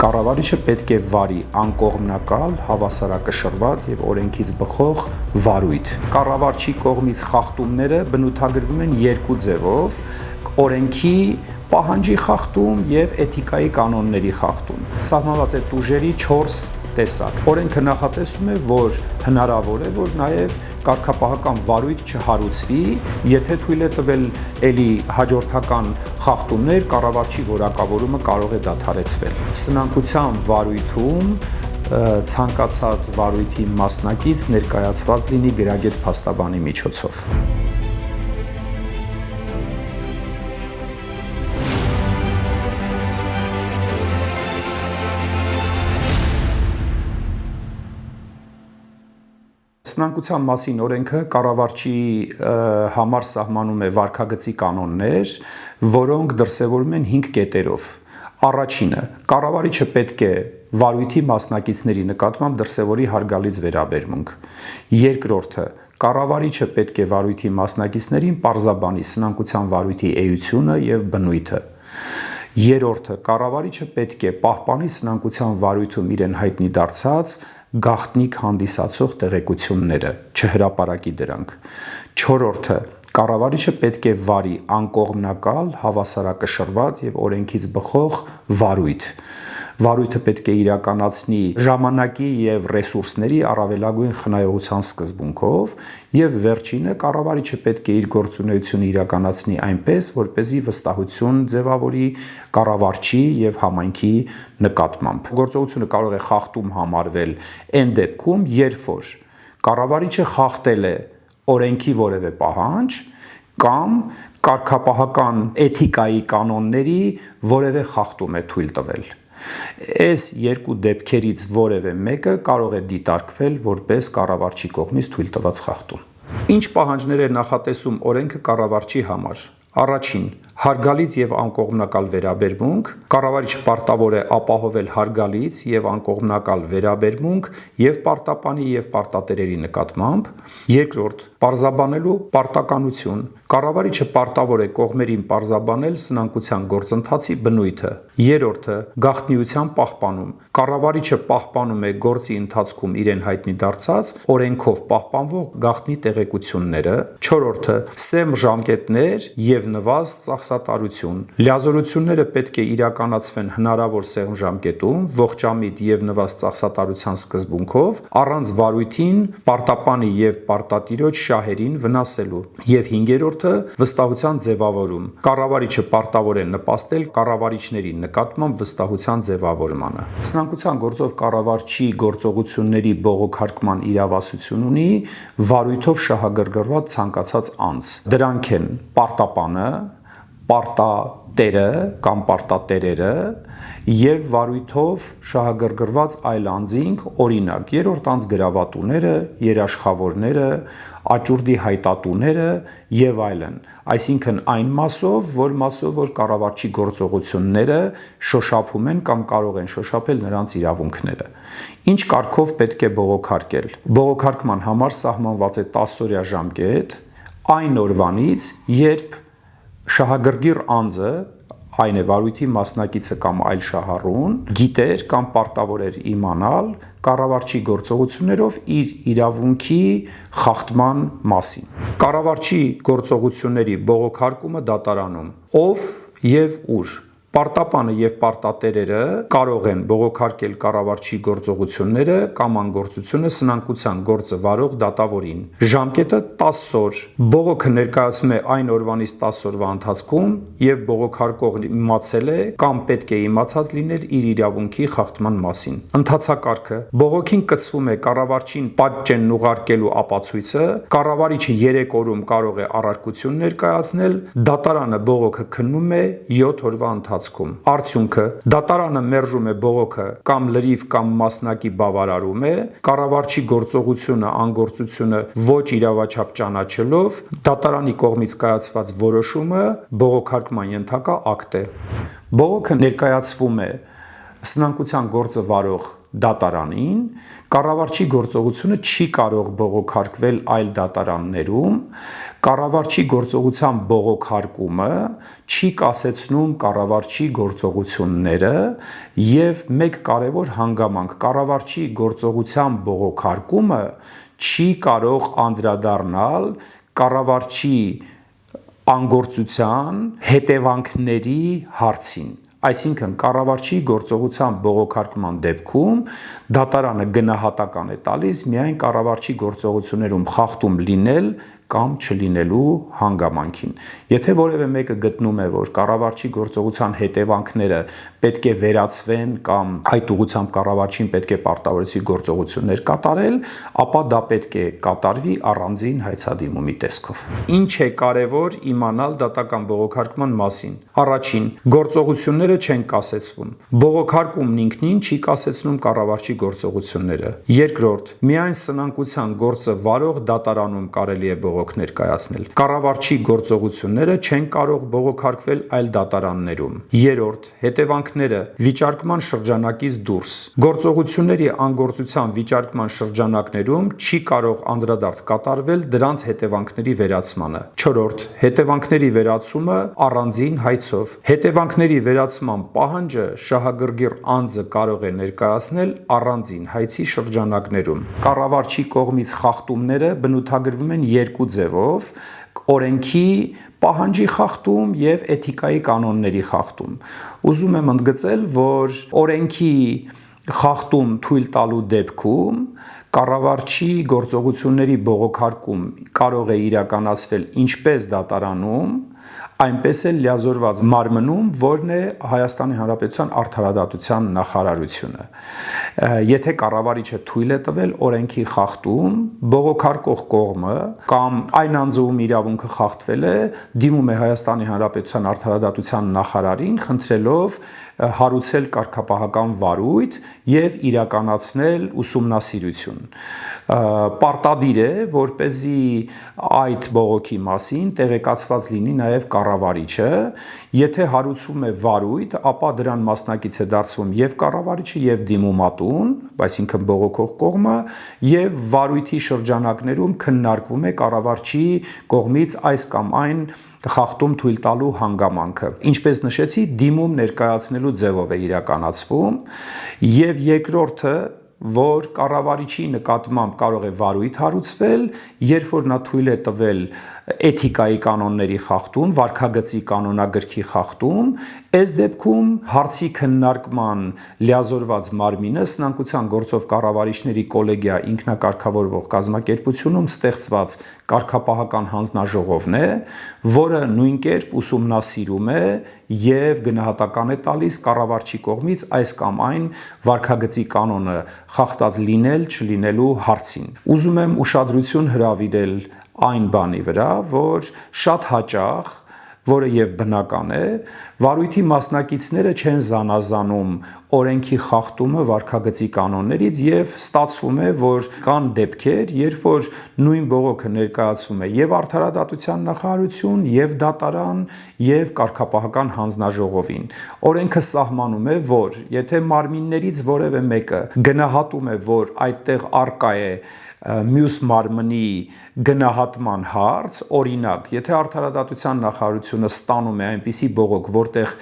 Կառավարիչը պետք է վարի անկողմնակալ, հավասարակշռված եւ օրենքից բխող վարույթ։ Կառավարչի կողմից խախտումները բնութագրվում են երկու ձևով՝ օրենքի պահանջի խախտում եւ էթիկայի կանոնների խախտում։ Սահմանված է տուժերի 4 տեսակ։ Օրենքը նախատեսում է, որ հնարավոր է, որ նաեւ կարգապահական վարույթ չհարուցվի, եթե թույլ է տվել էլի հաջորդական խախտումներ, կառավարչի որակավորումը կարող է դադարեցվել։ Սնանկության վարույթում ցանկացած վարույթի մասնակից ներկայացված լինի գրագետ փաստաբանի միջոցով։ Սնանկության մասին օրենքը կառավարչի համար սահմանում է վարքագծի կանոններ, որոնք դրսևորվում են 5 կետերով։ Առաջինը՝ կառավարիչը պետք է վարույթի մասնակիցների նկատմամբ դրսևորի հարգալից վերաբերմունք։ Երկրորդը՝ կառավարիչը պետք է վարույթի մասնակիցներին պարզաբանի սնանկության վարույթի էությունը եւ բնույթը։ Երրորդը՝ կառավարիչը պետք է պահպանի սնանկության վարույթում իրեն հայտնի դարձած գաղտնիք հանդիսացող տեղեկությունները, չհրապարակի դրանք։ Չորրորդը՝ կառավարիչը պետք է վարի անկողմնակալ, հավասարակշռված եւ օրենքից բխող վարույթ։ Վարույթը պետք է իրականացնի ժամանակի եւ ռեսուրսների առավելագույն խնայողության սկզբունքով, եւ վերջինը՝ կառավարիչը պետք է իր գործունեությունը իրականացնի այնպես, որպեսզի վստահություն ձևավորի կառավարչի եւ համայնքի նկատմամբ։ Գործողությունը կարող է խախտում համարվել այն դեպքում, երբ որ կառավարիչը խախտել է օրենքի որևէ պահանջ կամ կարգապահական էթիկայի կանոնների որևէ խախտում է թույլ տվել։ Այս երկու դեպքերից որևէ մեկը կարող է դիտարկվել որպես կառավարչի կողմից թույլ տված խախտում։ Ինչ պահանջներ է նախատեսում օրենքը կառավարչի համար։ Առաջին՝ հարգալից եւ անկողմնակալ վերաբերմունք։ Կառավարիչը պարտավոր է ապահովել հարգալից եւ անկողմնակալ վերաբերմունք եւ պարտապանի եւ պարտատերերի նկատմամբ։ Երկրորդ՝ պարզաբանելու պարտականություն։ Կառավարիչը պարտավոր է կողմերին պարզաբանել սնանկության գործընթացի բնույթը։ Երրորդը՝ գաղտնիության պահպանում։ Կառավարիչը պահպանում է գործի ընթացքում իրեն հայտնի դարձած օրենքով պահպանվող գաղտնի տեղեկությունները։ Չորրորդը՝ սեմ ժամկետներ եւ նվազդ ծախսատարություն։ Լիազորությունները պետք է իրականացվեն հնարավոր սեղմ ժամկետում, ողջամիտ եւ նվազդ ծախսատարության սկզբունքով, առանց վարույթին, պարտապանի եւ պարտատիրոջ շահերին վնասելու։ Եվ հինգերորդը՝ վստահության ձևավորում։ Կառավարիչը պարտավոր է նպաստել կառավարիչների նկատմամբ վստահության ձևավորմանը։ Սնանկության գործով կառավարչի գործողությունների բողոքարկման իրավասություն ունի վարույթով շահագրգռված ցանկացած անձ։ Դրանք են պարտապանը, պարտատերը կամ պարտատերերը եւ վարույթով շահագրգռված այլ անձինք, օրինակ՝ երրորդ անձ գրավատուները, երաշխավորները, աճուրդի հայտատուները եւ այլն, այսինքն այն մասով, որ կառավարչի գործողությունները շոշափում են կամ կարող են շոշափել նրանց իրավունքները։ Ինչ կարգով պետք է բողոքարկել։ Բողոքարկման համար սահմանված է 10-օրյա ժամկետ այն օրվանից, երբ շահագրգիռ անձը, այն է վարույթի մասնակիցը կամ այլ շահառուն, գիտեր կամ պարտավոր էր իմանալ կառավարչի գործողություններով իր իրավունքի խախտման մասին։ Կառավարչի գործողությունների բողոքարկումը դատարանում ով եւ ուր։ Պարտապանը եւ պարտատերերը կարող են բողոքարկել կառավարչի գործողությունները կամ անգործությունը սնանկության գործը վարող դատավորին։ Ժամկետը 10 օր։ Բողոքը ներկայացվում է այն օրվանից 10 օրվա ընթացքում եւ բողոքարկողն իմացել է կամ պետք է իմացած լինել իր իրավունքի խախտման մասին։ Ընթացակարգը։ Բողոքին կցվում է կառավարչին պատճենն ուղարկելու ապացույցը, կառավարիչը 3 օրում կարող է առարկություն ներկայացնել, դատարանը բողոքը քննում է 7 օրվա ընթացքում։ Արդյունքը՝ դատարանը մերժում է բողոքը կամ լրիվ կամ մասնակի բավարարում է, կառավարչի գործողությունը անգործությունը ոչ իրավաչափ ճանաչելով, դատարանի կողմից կայացված որոշումը բողոքարկման ենթակա ակտ է։ Բողոքը ներկայացվում է սնանկության գործը վարող դատարանին, կառավարչի գործողությունը չի կարող բողոքարկվել այլ դատարաններում, կառավարչի գործողության բողոքարկումը չի կասեցնում կառավարչի գործողությունները եւ մեկ կարևոր հանգամանք կառավարչի գործողության բողոքարկումը չի կարող անդրադառնալ կառավարչի անգործության հետևանքների հարցին, այսինքն կառավարչի գործողության բողոքարկման դեպքում դատարանը գնահատական է տալիս միայն կառավարչի գործողություններում խախտում լինել կամ չլինելու հանգամանքին։ Եթե որևէ մեկը գտնում է, որ կառավարչի գործողության հետևանքները պետք է վերացվեն կամ այդ ուղղությամբ կառավարչին պետք է պարտավորեցի գործողություններ կատարել, ապա դա պետք է կատարվի առանձին հայցադիմումի տեսքով։ Ինչ է կարևոր իմանալ դատական բողոքարկման մասին։ Առաջին, գործողությունները չեն կասեցվում։ Բողոքարկումն ինքնին չի կասեցնում կառավարչի գործողությունները։ Երկրորդ, միայն սնանկության գործը վարող դատարանում կարելի է բողոք ներկայացնել։ Կառավարչի գործողությունները չեն կարող բողոքարկվել այլ դատարաններում։ Երրորդ, հետևանքները վիճարկման շրջանակից դուրս։ Գործողությունների անգործության վիճարկման շրջանակներում չի կարող անդրադարձ կատարվել դրանց հետևանքների վերացմանը։ Չորրորդ, հետևանքների վերացումը առանձին հայցով։ Հետևանքների վերացման պահանջը շահագրգիռ անձը կարող է ներկայացնել առանձին հայցի շրջանակներում։ Կառավարչի կողմից խախտումները բնութագրվում են երկու ձևով՝ օրենքի պահանջի խախտում եւ էթիկայի կանոնների խախտում։ Ուզում եմ ընդգծել, որ օրենքի խախտում թույլ տալու դեպքում կառավարչի գործողությունների բողոքարկում կարող է իրականացվել ինչպես դատարանում, այնպես էլ լիազորված մարմնում, որն է Հայաստանի Հանրապետության Արդարադատության նախարարությունը։ Եթե կառավարիչը թույլ է տվել օրենքի խախտում, բողոքարկող կողմը կամ այն անձը, ում իրավունքը խախտվել է, դիմում է Հայաստանի Հանրապետության Արդարադատության նախարարին, խնդրելով հարուցել կարգապահական վարույթ եւ իրականացնել ուսումնասիրություն։ Պարտադիր է, որպեսզի այդ բողոքի մասին տեղեկացված լինի նաեւ կառավարիչը, եթե հարուցվում է վարույթ, ապա դրան մասնակից է դարձվում եւ կառավարիչը եւ դիմումատուն, այսինքն բողոքող կողմը, եւ վարույթի շրջանակներում քննարկվում է կառավարչի կողմից այս կամ այն խախտում թույլ տալու հանգամանքը։ Ինչպես նշեցի, դիմում ներկայացնելու ձևով է իրականացվում, եւ երկրորդը, որ կառավարիչի նկատմամբ կարող է վարույթ հարուցվել, երբ որ նա թույլ է տվել էթիկայի կանոնների խախտում, վարքագծի կանոնագրքի խախտում, այս դեպքում հարցի քննարկման լիազորված մարմինը սնանկության գործով կառավարիչների կոլեգիա ինքնակարգավորվող կազմակերպությունում ստեղծված կարգապահական հանձնաժողովն է, որը նույն կերպ ուսումնասիրում է եւ գնահատական է տալիս կառավարչի կողմից այս կամ այն վարքագծի կանոնը խախտած լինել չլինելու հարցին։ Ուզում եմ ուշադրություն հրավիրել այն բանի վրա, որ շատ հաճախ, որը եւ բնական է, վարույթի մասնակիցները չեն զանազանում օրենքի խախտումը վարքագծի կանոններից եւ ստացվում է, որ կան դեպքեր, երբ որ նույն բողոքը ներկայացվում է եւ Արդարադատության նախարարություն, եւ դատարան, եւ կարգապահական հանձնաժողովին։ Օրենքը սահմանում է, որ եթե մարմիններից որևէ մեկը գնահատում է, որ այդտեղ առկա է մյուս մարմնի գնահատման հարց, օրինակ, եթե Արդարադատության նախարարությունը ստանում է այնպիսի բողոք, որտեղ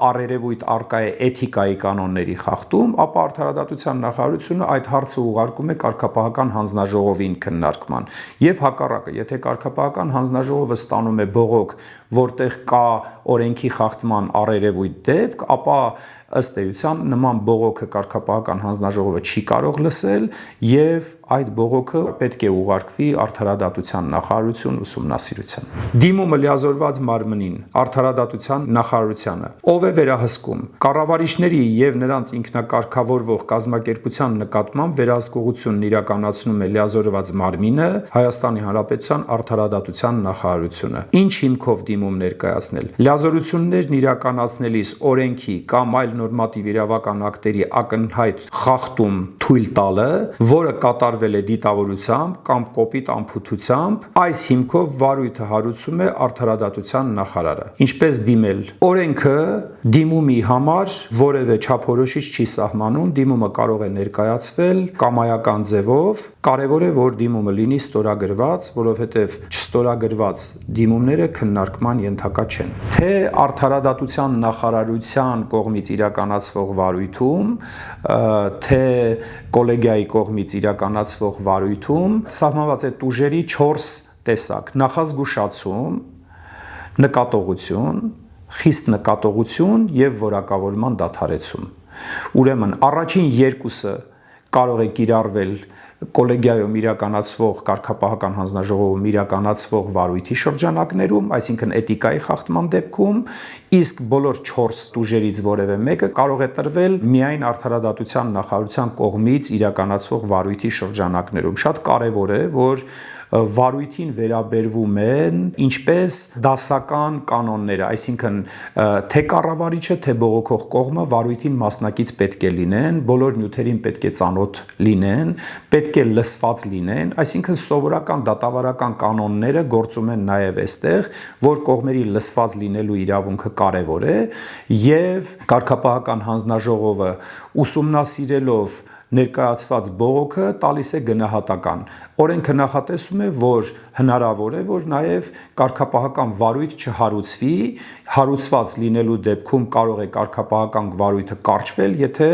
առերևույթ առկա է էթիկայի կանոնների խախտում, ապա Արդարադատության նախարարությունը այդ հարցը ուղարկում է կարգապահական հանձնաժողովին քննարկման։ Եվ հակառակը, եթե կարգապահական հանձնաժողովը ստանում է բողոք, որտեղ կա օրենքի խախտման առերևույթ դեպք, ապա ըստ էության նման բողոքը կարգապահական հանձնաժողովը չի կարող լսել եւ այդ բողոքը պետք է ուղարկվի Արդարադատության նախարարություն ուսումնասիրության։ Դիմումը լիազորված մարմնին, Արդարադատության նախարարությանը, ով է վերահսկում կառավարիչների եւ նրանց ինքնակարգավորվող կազմակերպության նկատմամբ վերահսկողությունն իրականացնում է լիազորված մարմինը, Հայաստանի Հանրապետության Արդարադատության նախարարությունը։ Ինչ հիմքով դիմում ներկայացնել։ Լիազորություններն իրականացնելիս օրենքի կամ այլ նորմատիվ իրավական ակտերի ակնհայտ խախտում թույլ տալը, որը կատարվել է դիտավորությամբ կամ կոպիտ անփութությամբ, այս հիմքով վարույթը հարուցում է արդարադատության նախարարը։ Ինչպես դիմել։ Օրենքը դիմումի համար որևէ չափորոշիչ չի սահմանում, դիմումը կարող է ներկայացվել կամայական ձևով, կարևոր է, որ դիմումը լինի ստորագրված, որովհետև չստորագրված դիմումները քննարկման ենթակա չեն։ Թե արդարադատության նախարարության կողմից իրականացվող վարույթում, թե կոլեգիայի կողմից իրականացվող վարույթում սահմանված է տուժերի 4 տեսակ՝ նախազգուշացում, նկատողություն, խիստ նկատողություն եւ որակավորման դադարեցում։ Ուրեմն առաջին երկուսը կարող է կիրառվել կոլեգիայում իրականացվող կարգապահական հանձնաժողովում իրականացվող վարույթի շրջանակներում, այսինքն էթիկայի խախտման դեպքում, իսկ բոլոր 4 տուժերից որևէ մեկը կարող է տրվել միայն արդարադատության նախարարության կողմից իրականացվող վարույթի շրջանակներում։ Շատ կարևոր է, որ վարույթին վերաբերվում են ինչպես դասական կանոնները, այսինքն թե կառավարիչը, թե բողոքող կողմը վարույթին մասնակից պետք է լինեն, բոլոր նյութերին պետք է ծանոթ լինեն, պետք է լսված լինեն, այսինքն սովորական դատավարական կանոնները գործում են նաև այստեղ, որ կողմերի լսված լինելու իրավունքը կարևոր է եւ կարգապահական հանձնաժողովը ուսումնասիրելով ներկայացված բողոքը տալիս է գնահատական։ Օրենքը նախատեսում է, որ հնարավոր է, որ նաև կարգապահական վարույթ չհարուցվի, հարուցված լինելու դեպքում կարող է կարգապահական վարույթը կարճվել, եթե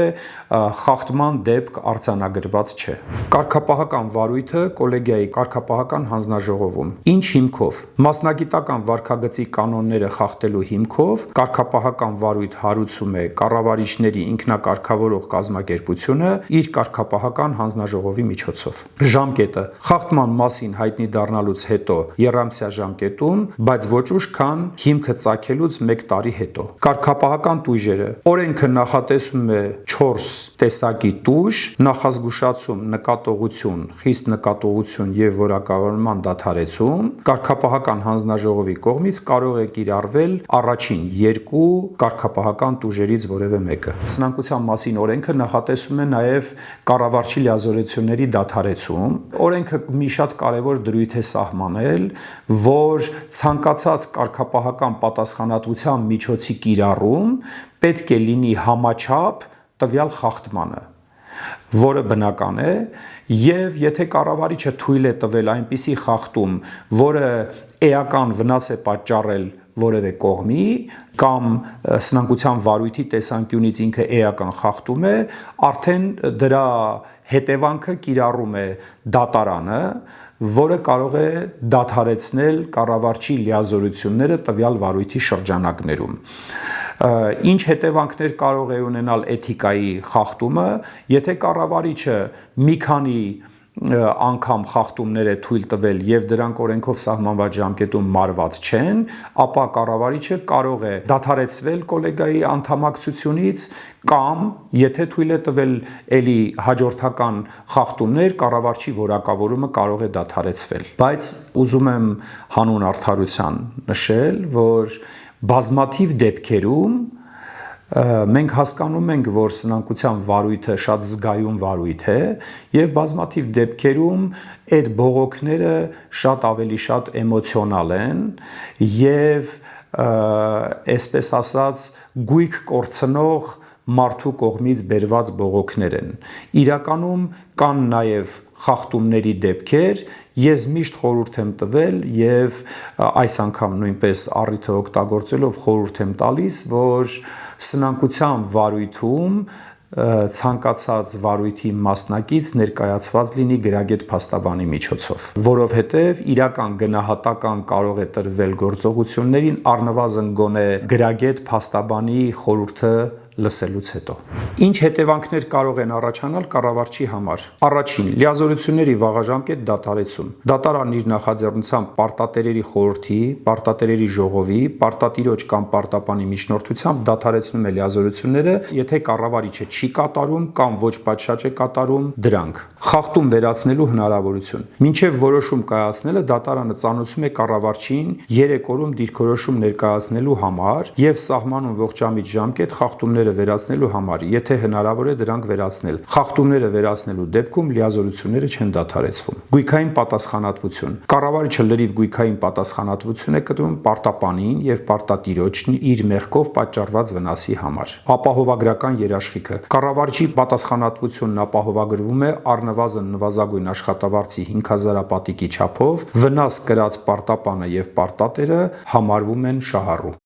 խախտման դեպք արձանագրված չէ։ Կարգապահական վարույթը կոլեգիայի կարգապահական հանձնաժողովում։ Ինչ հիմքով։ Մասնագիտական վարքագծի կանոնները խախտելու հիմքով կարգապահական վարույթ հարուցում է կառավարիչների ինքնակարգավորող կազմակերպությունը իր կարգապահական հանձնաժողովի միջոցով։ Ժամկետը խախտման մասին հայտնի դառնալուց հետո եռամսյա ժամկետում, բայց ոչ ուշ, քան հիմքը ծագելուց 1 տարի հետո։ Կարգապահական տույժերը։ Օրենքը նախատեսում է 4 տեսակի տույժ՝ նախազգուշացում, նկատողություն, խիստ նկատողություն եւ որակավորման դադարեցում, կարգապահական հանձնաժողովի կողմից կարող է կիրառվել առաջին 2 կարգապահական տույժերից որևէ մեկը։ Սնանկության մասին օրենքը նախատեսում է նաեւ կառավարչի լիազորությունների դադարեցում։ Օրենքը մի շատ կարևոր դրույթ է սահմանել, որ ցանկացած կարգապահական պատասխանատվության միջոցի կիրառում պետք է լինի համաչափ տվյալ խախտմանը, որը բնական է, եւ եթե կառավարիչը թույլ է տվել այնպիսի խախտում, որը էական վնաս է պատճառել որևէ կողմի կամ սնանկության վարույթի տեսանկյունից ինքը էական խախտում է, արդեն դրա հետևանքը կիրառում է դատարանը, որը կարող է դադարեցնել կառավարչի լիազորությունները տվյալ վարույթի շրջանակներում։ Ինչ հետևանքներ կարող է ունենալ էթիկայի խախտումը, եթե կառավարիչը մի քանի անգամ խախտումներ է թույլ տվել եւ դրանք օրենքով սահմանված ժամկետում մարված չեն, ապա կառավարիչը կարող է դադարեցվել կոլեգիայի անդամակցությունից կամ եթե թույլ է տվել ելի հաջորդական խախտումներ, կառավարչի որակավորումը կարող է դադարեցվել։ Բայց ուզում եմ հանուն արդարության նշել, որ բազմաթիվ դեպքերում մենք հասկանում ենք, որ սնանկության վարույթը շատ զգայուն վարույթ է եւ բազմաթիվ դեպքերում այդ բողոքները շատ ավելի շատ էմոցիոնալ են եւ այսպես ասած գույք կորցնող մարդու կողմից բերված բողոքներ են։ Իրականում կան նաև խախտումների դեպքեր, ես միշտ խորհուրդ եմ տվել եւ այս անգամ նույնպես առիթը օգտագործելով խորհուրդ եմ տալիս, որ սնանկության վարույթում ցանկացած վարույթի մասնակից ներկայացված լինի գրագետ փաստաբանի միջոցով, որովհետև իրական գնահատական կարող է տրվել գործողություններին առնվազն գոնե գրագետ փաստաբանի խորհուրդը լսելուց հետո։ Ինչ հետևանքներ կարող են առաջանալ կառավարչի համար։ Առաջին՝ լիազորությունների վաղաժամկետ դադարեցում։ Դատարանն իր նախաձեռնությամբ պարտատերերի խորհրդի, պարտատերերի ժողովի, պարտատիրոջ կամ պարտապանի միջնորդությամբ դադարեցնում է լիազորությունները, եթե կառավարիչը չի կատարում կամ ոչ պատշաճ է կատարում դրանք։ Խախտում վերացնելու հնարավորություն։ Մինչև որոշում կայացնելը դատարանը ծանոթում է կառավարչին 3 օրում դիրքորոշում ներկայացնելու համար եւ սահմանում ողջամիտ ժամկետ խախտումներ խախտումները վերացնելու համար, եթե հնարավոր է դրանք վերացնել։ Խախտումները վերացնելու դեպքում լիազորությունները չեն դադարեցվում։ Գույքային պատասխանատվություն։ Կառավարիչը լրիվ գույքային պատասխանատվություն է կրում պարտապանին եւ պարտատիրոջն իր մեղքով պատճառված վնասի համար։ Ապահովագրական երաշխիքը։ Կառավարչի պատասխանատվությունն ապահովագրվում է առնվազն նվազագույն աշխատավարձի 5000 պատիկի չափով, վնաս կրած պարտապանը եւ պարտատերը համարվում են շահառու։